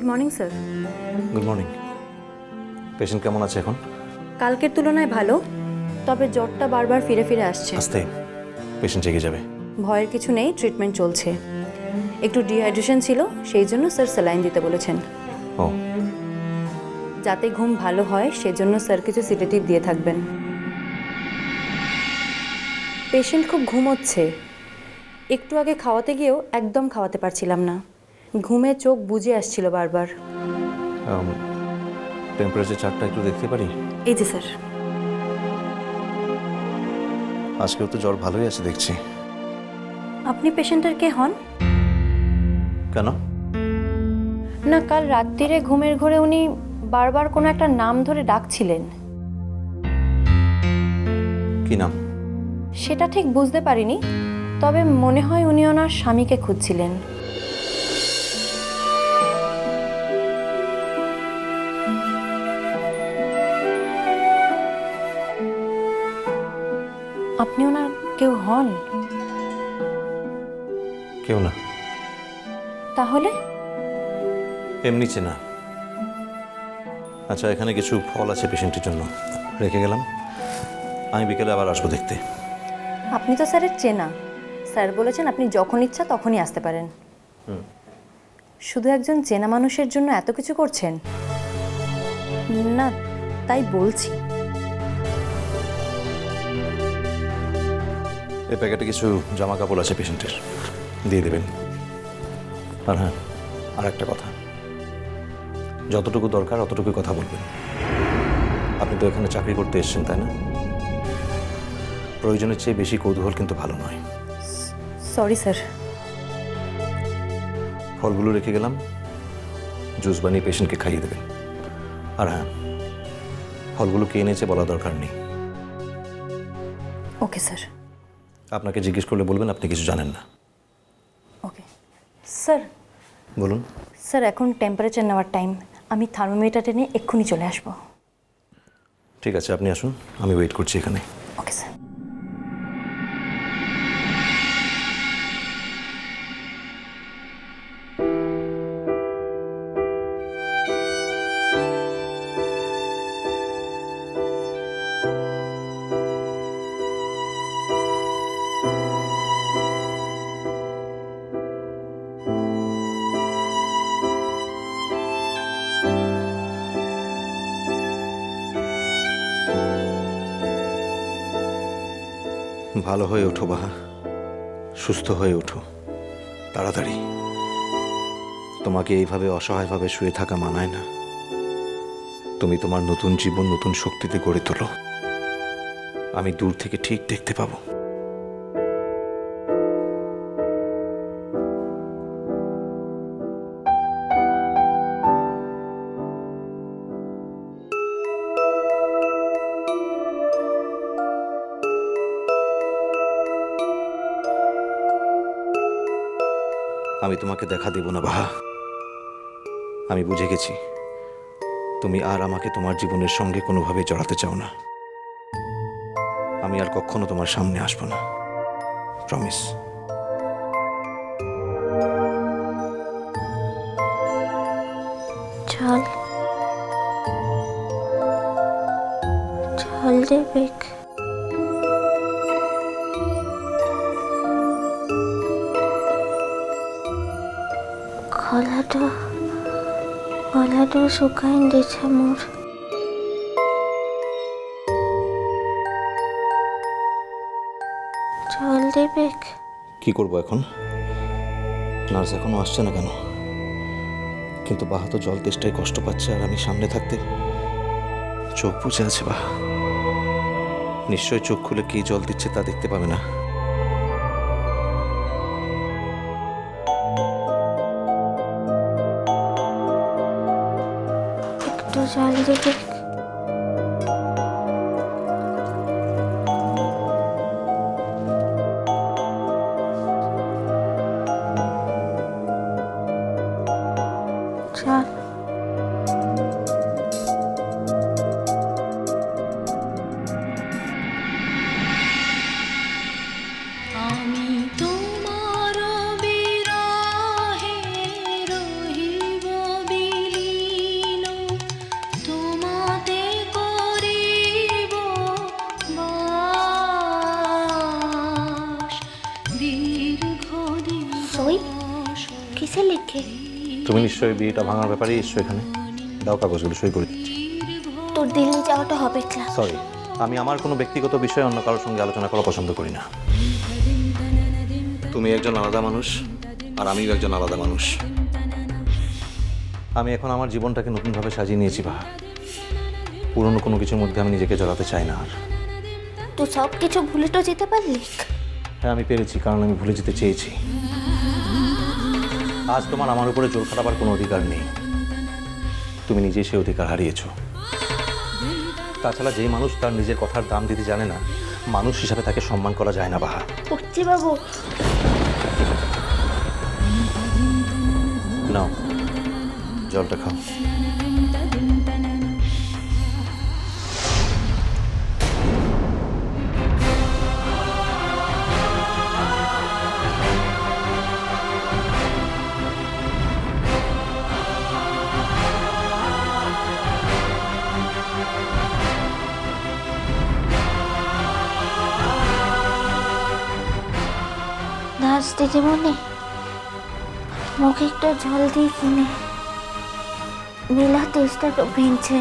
Morning sir. Good morning. Patient কেমন আছে এখন? কালকের তুলনায় ভালো, তবে জ্বরটা বারবার ফিরে ফিরে আসছে। আস্তে, পেশেন্ট জেগে যাবে। ভয়ের কিছু নেই, ট্রিটমেন্ট চলছে। একটু ডিহাইড্রেশন ছিল, সেই জন্য স্যার স্যালাইন দিতে বলেছেন। ও, যাতে ঘুম ভালো হয় সেজন্য স্যার কিছু সিডেটিভ দিয়ে থাকবেন। পেশেন্ট খুব ঘুমোচ্ছে। একটু আগে খাওয়াতে গিয়েও একদম খাওয়াতে পারছিলাম না, ঘুমে চোখ বুজে আসছিল বারবার। টেম্পারেচার চার্টটা একটু দেখতে পারি? এই যে স্যার। আজকেও তো জ্বর ভালোই আছে দেখছি। আপনি পেশেন্টের কে হন? কেন? না, কাল রাত্রিরে ঘুমের ঘোরে উনি বারবার কোনো একটা নাম ধরে ডাকছিলেন। কি নাম? সেটা ঠিক বুঝতে পারিনি, তবে মনে হয় উনি ওনার স্বামীকে খুঁজছিলেন। আপনি ওনার কেউ হন? কেউ না। তাহলে? এমনি চেনা। আচ্ছা, এখানে কিছু ফল আছে পেশেন্টের জন্য, রেখে গেলাম। আমি বিকেলে আবার আসবো দেখতে। আপনি তো স্যারের চেনা, স্যার বলেছেন আপনি যখন ইচ্ছা তখনই আসতে পারেন। শুধু একজন চেনা মানুষের জন্য এত কিছু করছেন না, তাই বলছি। এই প্যাকেটে কিছু জামা কাপড় আছে পেশেন্টের, দিয়ে দেবেন। আর হ্যাঁ, আর একটা কথা, যতটুকু দরকার অতটুকুই কথা বলবেন। আপনি তো এখানে চাকরি করতে এসেছেন, তাই না? প্রয়োজনের চেয়ে বেশি কৌতূহল কিন্তু ভালো নয়। Sorry sir. ফলগুলো রেখে গেলাম, জুস বানিয়ে পেশেন্টকে খাইয়ে দেবেন। আর হ্যাঁ, ফলগুলো কে এনেছে বলা দরকার নেই। Okay sir. আপনাকে জিজ্ঞেস করলে বলবেন আপনি কিছু জানেন না। Okay sir. বলুন। স্যার, এখন টেম্পারেচার নেওয়ার টাইম, আমি থার্মোমিটার টেনে এক্ষুনি চলে আসবো। ঠিক আছে, আপনি আসুন, আমি ওয়েট করছি এখানে। Okay sir. ভালো হয়ে ওঠো বাহা, সুস্থ হয়ে ওঠো তাড়াতাড়ি। তোমাকে এইভাবে অসহায়ভাবে শুয়ে থাকা মানায় না। তুমি তোমার নতুন জীবন নতুন শক্তিতে গড়ে তোলো। আমি দূর থেকে ঠিক দেখতে পাবো। আমি তোমাকে দেখা দেব না বাহা। আমি বুঝে গেছি তুমি আর আমাকে তোমার জীবনের সঙ্গে কোনোভাবে জড়াতে চাও না। আমি আর কখনো তোমার সামনে আসবো না, প্রমিস। জল জল দেবে? গলাটা শুকাই দিছে মোর। জল দেবে? কি করবো এখন? নার্স এখনো আসছে না কেন? কিন্তু বাহা তো জল তেষ্টায় কষ্ট পাচ্ছে, আর আমি সামনে থাকতে চোখ বুজে আছে বাহা। নিশ্চয় চোখ খুলে কে জল দিচ্ছে তা দেখতে পাবে না। একটু জল দেবে? জল। তোমার বিরহে রহিব বিনা। সই কিসে লিখে? তুমি নিশ্চয়ই বিয়েটা ভাঙার ব্যাপারে এসছো এখানে। দাও কাগজগুলো, সই করে দিচ্ছি। তোর দিল্লি যাওয়াটা হবে ক্লাস। সরি, আমি আমার কোনো ব্যক্তিগত বিষয়ে অন্য কারোর সঙ্গে আলোচনা করা পছন্দ করি না। তুমি একজন আলাদা মানুষ, আর আমিও একজন আলাদা মানুষ। আমি এখন আমার জীবনটাকে নতুনভাবে সাজিয়ে নিয়েছি বাহা। পুরনো কোনো কিছুর মধ্যে আমি নিজেকে জড়াতে চাই না আর। তুই সব কিছু ভুলে তো যেতে পারলি? হ্যাঁ, আমি পেরেছি, কারণ আমি ভুলে যেতে চেয়েছি। আজ তোমার আমার উপরে জোর খাটাবার কোনো অধিকার নেই। তুমি নিজেই সে অধিকার হারিয়েছ। তাছাড়া যেই মানুষ তার নিজের কথার দাম দিতে জানে না, মানুষ হিসাবে তাকে সম্মান করা যায় না বাহা। করছি বাবু। নাও, জলটা খাও। নাচ দিদিমণি, মুখে একটু জল দিয়ে কিনে নীলা তেজটা ভেঙছে।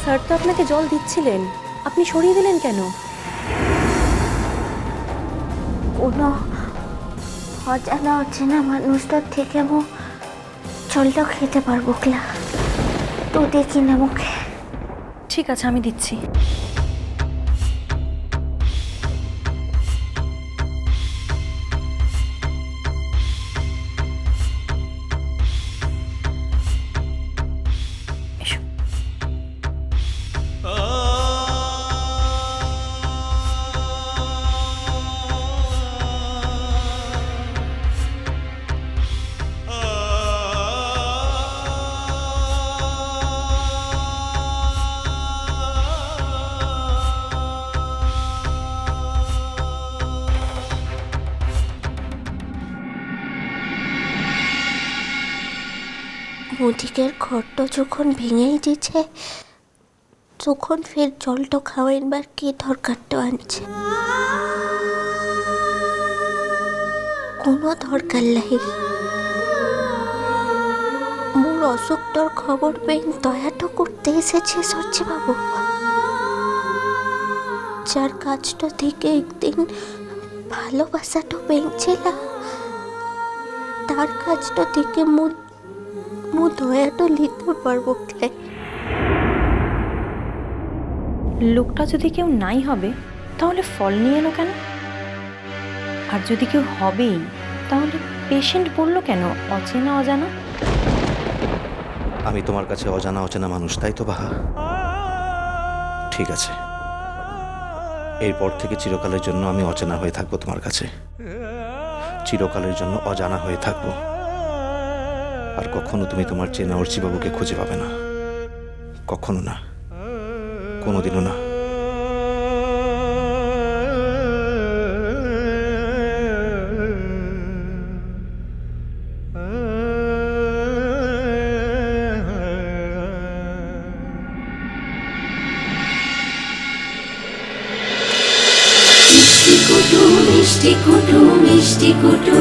স্যার তো আপনাকে জল দিচ্ছিলেন, আপনি সরিয়ে দিলেন কেন? কোনো অজানা অচেনা মানুষটার থেকে আমি জলটা খেতে পারবো ক্লা। তো দেখি না মুখে। ঠিক আছে, আমি দিচ্ছি। এসো। মুদিকের ঘরটা যখন ভেঙেই দিচ্ছে, তখন ফের জলটা খাওয়াইবার কি দরকারটা আনছে? কোনো দরকার নাই। মোর অসুখটার খবর পেয়ে দয়াটা করতে এসেছে সচ্চি বাবু। যার কাজটা থেকে একদিন ভালোবাসাটা পেয়েছিলাম, তার কাজটা থেকে মু দয়াটা নিতে পারবো ক্লাই। লোকটা যদি কেউ নাই হবে, তাহলে ফল নিয়ে এলো কেন? আর যদি কেউ হবেই, তাহলে পেশেন্ট বললো কেন অচেনা অজানা? আমি তোমার কাছে অজানা অচেনা মানুষ, তাই তো বাহা? ঠিক আছে, এরপর থেকে চিরকালের জন্য আমি অচেনা হয়ে থাকবো তোমার কাছে। চিরকালের জন্য অজানা হয়ে থাকবো। আর কখনো তুমি তোমার চেনা অর্চিবাবুকে খুঁজে পাবে না। কখনো না, কোনোদিনও না। মিষ্টি কুটু মিষ্টি কুটু মিষ্টি কুটু